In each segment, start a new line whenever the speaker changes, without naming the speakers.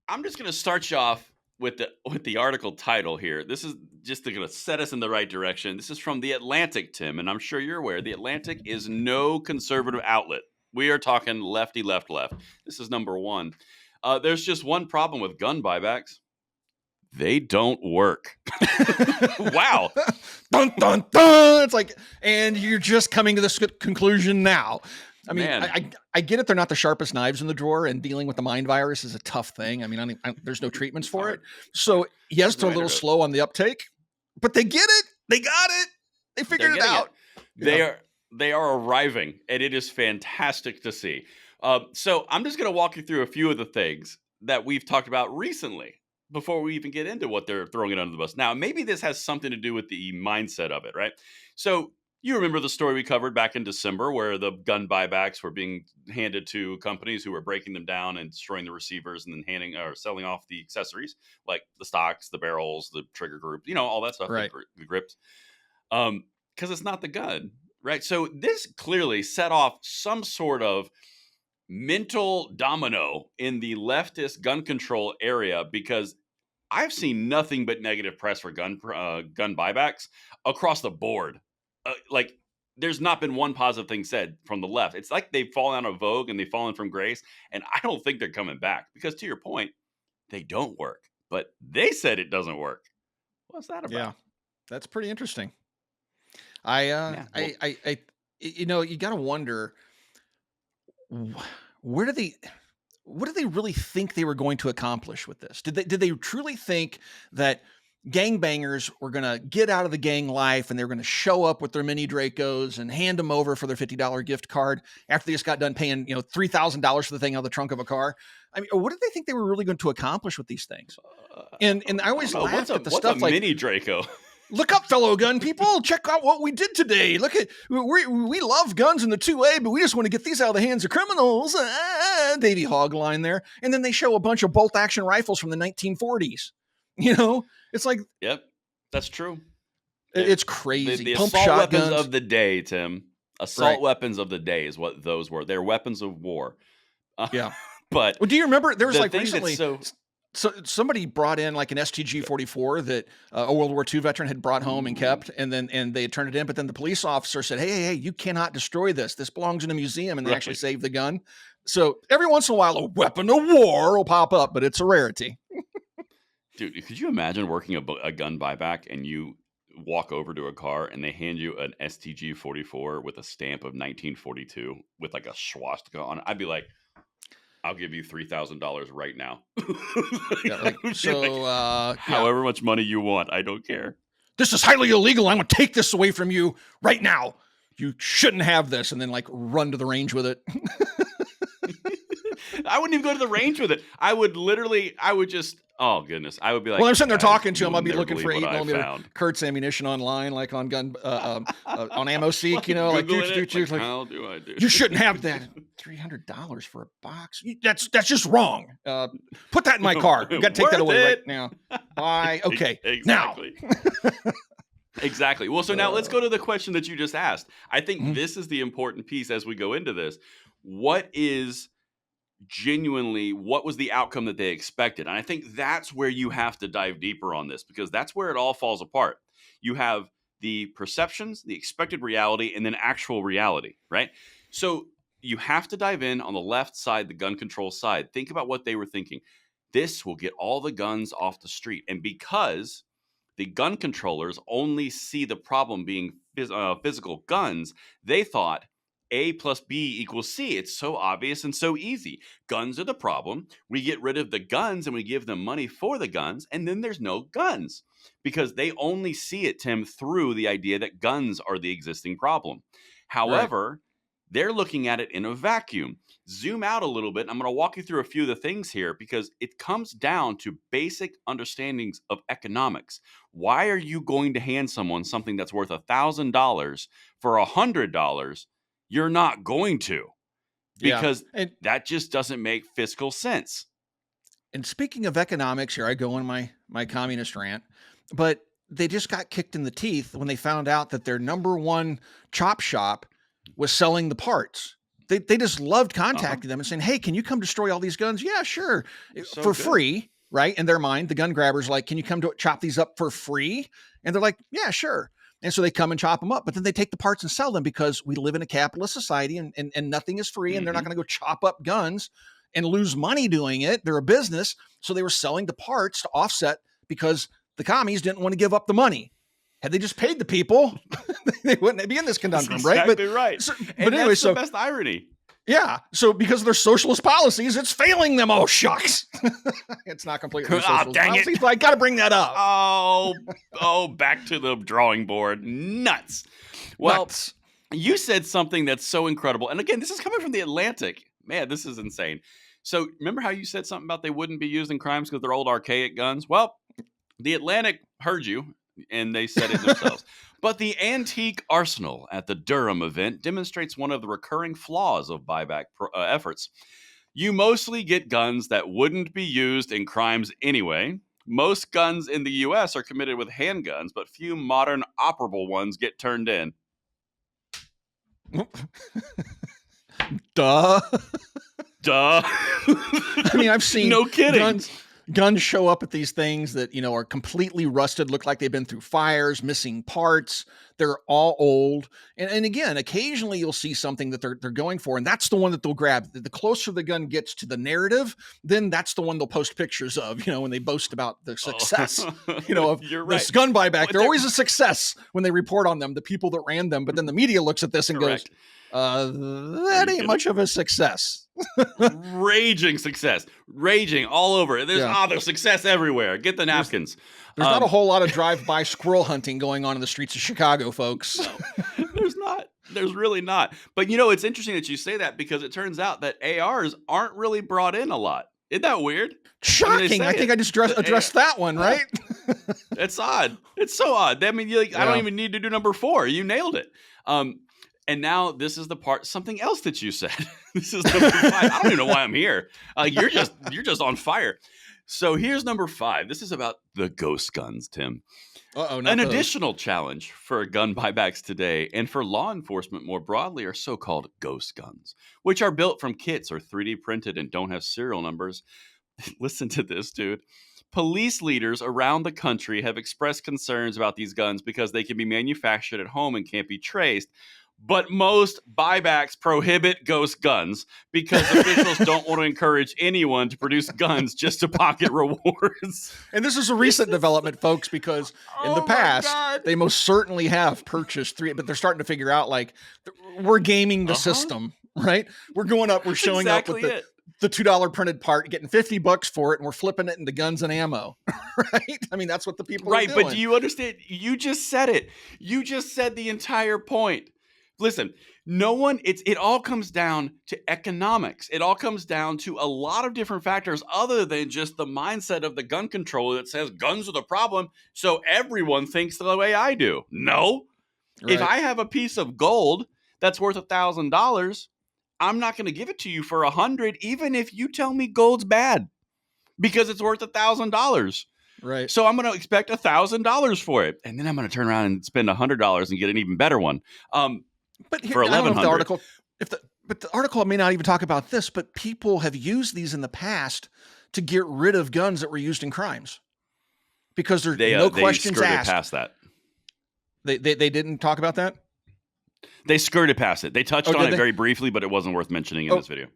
I'm just going to start you off with the article title here. This is just going to set us in the right direction. This is from The Atlantic, Tim, and I'm sure you're aware The Atlantic is no conservative outlet. We are talking lefty, left. This is number one. There's just one problem with gun buybacks. They don't work. Wow.
Dun, dun, dun. It's like, and you're just coming to this conclusion now. I mean, I get it. They're not the sharpest knives in the drawer, and dealing with the mind virus is a tough thing. I mean, there's no treatments for it. So yes, they're a little slow on the uptake, but they get it. They got it. They figured it out.
They are arriving, and it is fantastic to see. So I'm just going to walk you through a few of the things that we've talked about recently before we even get into what they're throwing it under the bus. Now, maybe this has something to do with the mindset of it, right? So you remember the story we covered back in December where the gun buybacks were being handed to companies who were breaking them down and destroying the receivers and then handing or selling off the accessories like the stocks, the barrels, the trigger group, all that stuff,
right.
the grips, because it's not the gun, right? So this clearly set off some sort of mental domino in the leftist gun control area, because I've seen nothing but negative press for gun buybacks across the board. Like, there's not been one positive thing said from the left. It's like they've fallen out of Vogue and they've fallen from grace, and I don't think they're coming back because, to your point, they don't work. But they said it doesn't work. What's that about?
Yeah, that's pretty interesting. You got to wonder, what do they really think they were going to accomplish with this? Did they truly think that gangbangers were going to get out of the gang life and they're going to show up with their mini Dracos and hand them over for their $50 gift card after they just got done paying, $3,000 for the thing out of the trunk of a car? I mean, what did they think they were really going to accomplish with these things? And I always laugh at the stuff like
mini Draco.
Look up, fellow gun people. Check out what we did today. Look at, we love guns in the 2A, but we just want to get these out of the hands of criminals. Davy Hogg line there. And then they show a bunch of bolt action rifles from the 1940s. It's like,
yep, that's true.
It's crazy.
The assault weapons of the day, Tim. Assault weapons of the day is what those were. They're weapons of war.
Yeah.
But
do you remember there was recently, so somebody brought in like an STG-44 that a World War II veteran had brought home and kept, and they had turned it in. But then the police officer said, hey, you cannot destroy this. This belongs in a museum, and they actually saved the gun. So every once in a while, a weapon of war will pop up, but it's a rarity.
Dude, could you imagine working a gun buyback and you walk over to a car and they hand you an STG-44 with a stamp of 1942 with like a swastika on it? I'd be like, I'll give you $3,000 right now. However much money you want, I don't care.
This is highly illegal. I'm going to take this away from you right now. You shouldn't have this. And then run to the range with it.
I wouldn't even go to the range with it. I would just, oh goodness. I would be like,
well, I'm sitting there talking to him. I'll be looking for 8mm Kurtz ammunition online, like on gun, on AmmoSeek,
how do I do?
You shouldn't have that. $300 for a box. That's just wrong. Put that in my car. You got to take that away right now. Bye. Okay.
Exactly. Now. Exactly. Well, so now let's go to the question that you just asked. I think this is the important piece as we go into this. What was the outcome that they expected? And I think that's where you have to dive deeper on this, because that's where it all falls apart. You have the perceptions, the expected reality, and then actual reality, right? So you have to dive in on the left side, the gun control side. Think about what they were thinking. This will get all the guns off the street. And because the gun controllers only see the problem being physical guns, they thought A plus B equals C. It's so obvious and so easy. Guns are the problem. We get rid of the guns and we give them money for the guns, and then there's no guns, because they only see it, Tim, through the idea that guns are the existing problem. However, they're looking at it in a vacuum. Zoom out a little bit. I'm going to walk you through a few of the things here, because it comes down to basic understandings of economics. Why are you going to hand someone something that's worth $1,000 for $100? You're not going to, because that just doesn't make fiscal sense.
And speaking of economics, here I go on my communist rant, but they just got kicked in the teeth when they found out that their number one chop shop was selling the parts. they just loved
Uh-huh.
contacting them and saying, hey, can you come destroy all these guns? Yeah, sure.
So
For
good.
free, right? In their mind, the gun grabbers like, can you come to chop these up for free? And they're like, yeah, sure. And so they come and chop them up, but then they take the parts and sell them because we live in a capitalist society and nothing is free, and they're not going to go chop up guns and lose money doing it. They're a business. So they were selling the parts to offset because the commies didn't want to give up the money. Had they just paid the people, they wouldn't be in this conundrum,
That's exactly
right?
right.
So,
And
but anyway,
that's
so
the best irony.
yeah. So because of their socialist policies, it's failing them. Oh, shucks. It's not completely
Oh,
socialist
dang it.
policies, but I got to bring that up.
Back to the drawing board. Nuts. Well,
Nuts.
you said something that's so incredible. And again, this is coming from the Atlantic. Man, this is insane. So remember how you said something about they wouldn't be used in crimes because they're old archaic guns? Well, the Atlantic heard you, and they said it themselves. But the antique arsenal at the Durham event demonstrates one of the recurring flaws of buyback efforts. You mostly get guns that wouldn't be used in crimes anyway. Most guns in the U.S. are committed with handguns, but few modern operable ones get turned in.
Duh.
Duh.
I mean, I've seen
no kidding.
Guns show up at these things that, are completely rusted, look like they've been through fires, missing parts. They're all old. And again, occasionally you'll see something that they're going for, and that's the one that they'll grab. The closer the gun gets to the narrative, then that's the one they'll post pictures of, when they boast about the success, of
You're right.
this gun buyback. They're always a success when they report on them, the people that ran them. But then the media looks at this and
Correct.
goes, that ain't much of a success.
Raging success. Raging all over. There's success everywhere. Get the napkins.
There's not a whole lot of drive-by squirrel hunting going on in the streets of Chicago, folks.
No, there's not. There's really not. But it's interesting that you say that because it turns out that ARs aren't really brought in a lot. Isn't that weird?
Shocking. I think I just addressed that one, right?
It's odd. It's so odd. I mean, I don't even need to do number 4. You nailed it. And now this is the part, something else that you said. This is number 5. I don't even know why I'm here. You're just on fire. So here's number 5. This is about the ghost guns, Tim. An additional challenge for gun buybacks today and for law enforcement more broadly are so-called ghost guns, which are built from kits or 3D printed and don't have serial numbers. Listen to this, dude. Police leaders around the country have expressed concerns about these guns because they can be manufactured at home and can't be traced. But most buybacks prohibit ghost guns because officials don't want to encourage anyone to produce guns just to pocket rewards.
And this is a recent development, folks, because in the past, they most certainly have purchased 3, but they're starting to figure out, we're gaming the system, right? We're going up, we're showing up with the $2 printed part, getting $50 for it, and we're flipping it into guns and ammo, right? I mean, that's what the people are doing.
Right, but do you understand? You just said it. You just said the entire point. Listen, it all comes down to economics. It all comes down to a lot of different factors other than just the mindset of the gun controller that says guns are the problem, so everyone thinks the way I do. No. Right. If I have a piece of gold that's worth $1,000, I'm not going to give it to you for $100, even if you tell me gold's bad, because it's worth $1,000.
Right.
So I'm going to expect $1,000 for it, and then I'm going to turn around and spend $100 and get an even better one.
But here,
for
I don't know if
$1,100.
The article may not even talk about this, but people have used these in the past to get rid of guns that were used in crimes because there's no questions asked. They skirted
past that.
They didn't talk about that?
They skirted past it. They touched on it very briefly, but it wasn't worth mentioning in this video.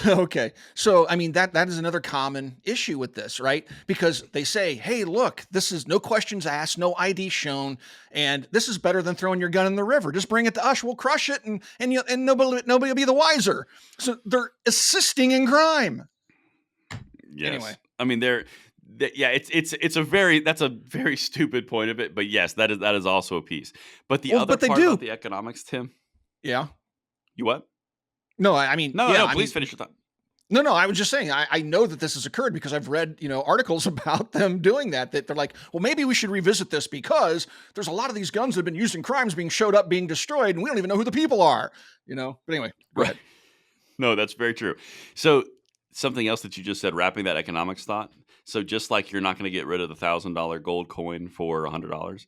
Okay. So, I mean, that is another common issue with this, right? Because they say, hey, look, this is no questions asked, no ID shown, and this is better than throwing your gun in the river. Just bring it to us. We'll crush it, and nobody will be the wiser. So they're assisting in crime.
Yes.
Anyway.
I mean, that's a very stupid point of it, but yes, that is also a piece. But the other part about the economics, Tim.
Yeah.
You what?
No, I mean,
please finish your thought.
No, I was just saying, I know that this has occurred because I've read, articles about them doing that they're like, well, maybe we should revisit this because there's a lot of these guns that have been used in crimes being showed up, being destroyed, and we don't even know who the people are, But anyway, go ahead.
No, that's very true. So something else that you just said, wrapping that economics thought. So just like you're not going to get rid of the $1,000 gold coin for $100,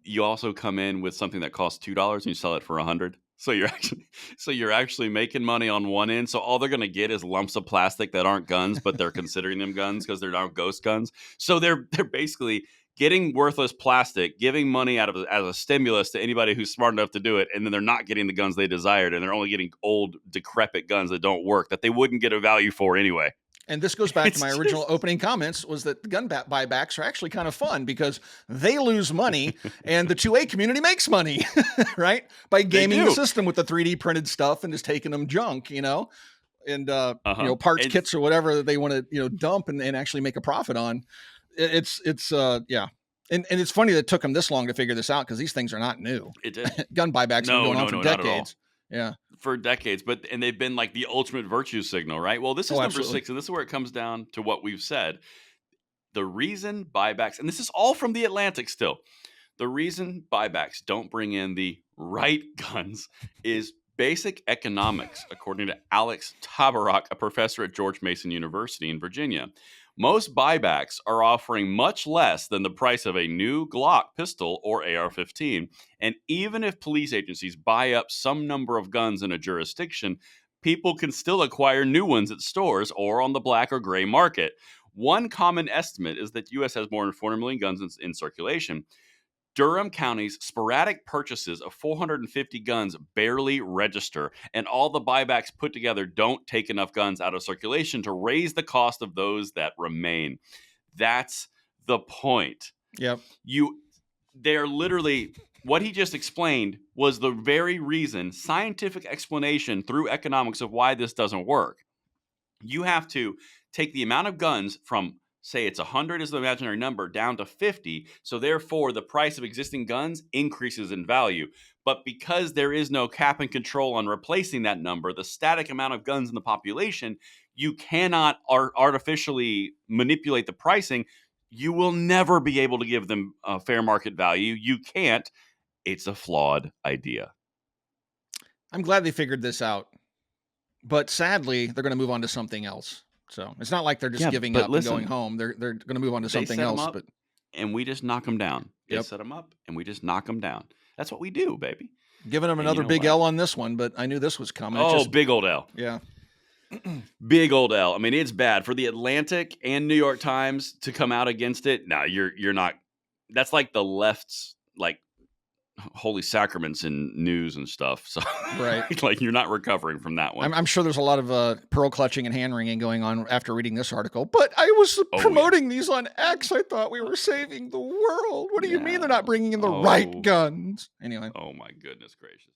you also come in with something that costs $2 and you sell it for $100. So you're actually making money on one end. So all they're going to get is lumps of plastic that aren't guns, but they're considering them guns because they're not ghost guns. So they're basically getting worthless plastic, giving money out of as a stimulus to anybody who's smart enough to do it, and then they're not getting the guns they desired, and they're only getting old, decrepit guns that don't work that they wouldn't get a value for anyway.
And this goes back to my
It's
original
just
opening comments, was that the buybacks are actually kind of fun because they lose money and the 2A community makes money, right? By
they
gaming the
do.
system with the 3D printed stuff and just taking them junk, and parts
And
kits or whatever that they want to, dump and actually make a profit on. Yeah. And it's funny that it took them this long to figure this out because these things are not new.
it did.
Gun buybacks have been
No,
going on
no,
for
no, not at all.
decades. Yeah.
For decades, and they've been like the ultimate virtue signal, right? Well, this is
Oh,
number
absolutely.
6, and this is where it comes down to what we've said. The reason buybacks, and this is all from the Atlantic still, the reason buybacks don't bring in the right guns is basic economics, according to Alex Tabarrok, a professor at George Mason University in Virginia. Most buybacks are offering much less than the price of a new Glock pistol or AR-15. And even if police agencies buy up some number of guns in a jurisdiction, people can still acquire new ones at stores or on the black or gray market. One common estimate is that the U.S. has more than 400 million guns in circulation. Durham County's sporadic purchases of 450 guns barely register, and all the buybacks put together don't take enough guns out of circulation to raise the cost of those that remain. That's the point.
Yep.
They're literally, what he just explained was the very reason, scientific explanation through economics of why this doesn't work. You have to take the amount of guns from, say it's 100 is the imaginary number, down to 50. So therefore, the price of existing guns increases in value. But because there is no cap and control on replacing that number, the static amount of guns in the population, you cannot artificially manipulate the pricing. You will never be able to give them a fair market value. You can't. It's a flawed idea.
I'm glad they figured this out. But sadly, they're going to move on to something else. So it's not like they're just
Yeah,
giving
but
up and going
listen,
home. They're going to move on to
they
something
set them
else.
up
But
and we just knock them down. They
yep,
set them up and we just knock them down. That's what we do, baby.
giving them
And you
another
know
big
what?
L on this one. But I knew this was coming. It
Oh,
just,
big old L.
yeah.
Big old L. I mean, it's bad for the Atlantic and New York Times to come out against it. No, you're not. That's like the left's like holy sacraments in news and stuff. So
Right.
like you're not recovering from that one.
I'm sure there's a lot of pearl clutching and hand wringing going on after reading this article. But I was
Oh yeah.
promoting these on X. I thought we were saving the world. What do you mean they're not
No.
bringing in the right
Oh.
guns? Anyway.
Oh my goodness gracious.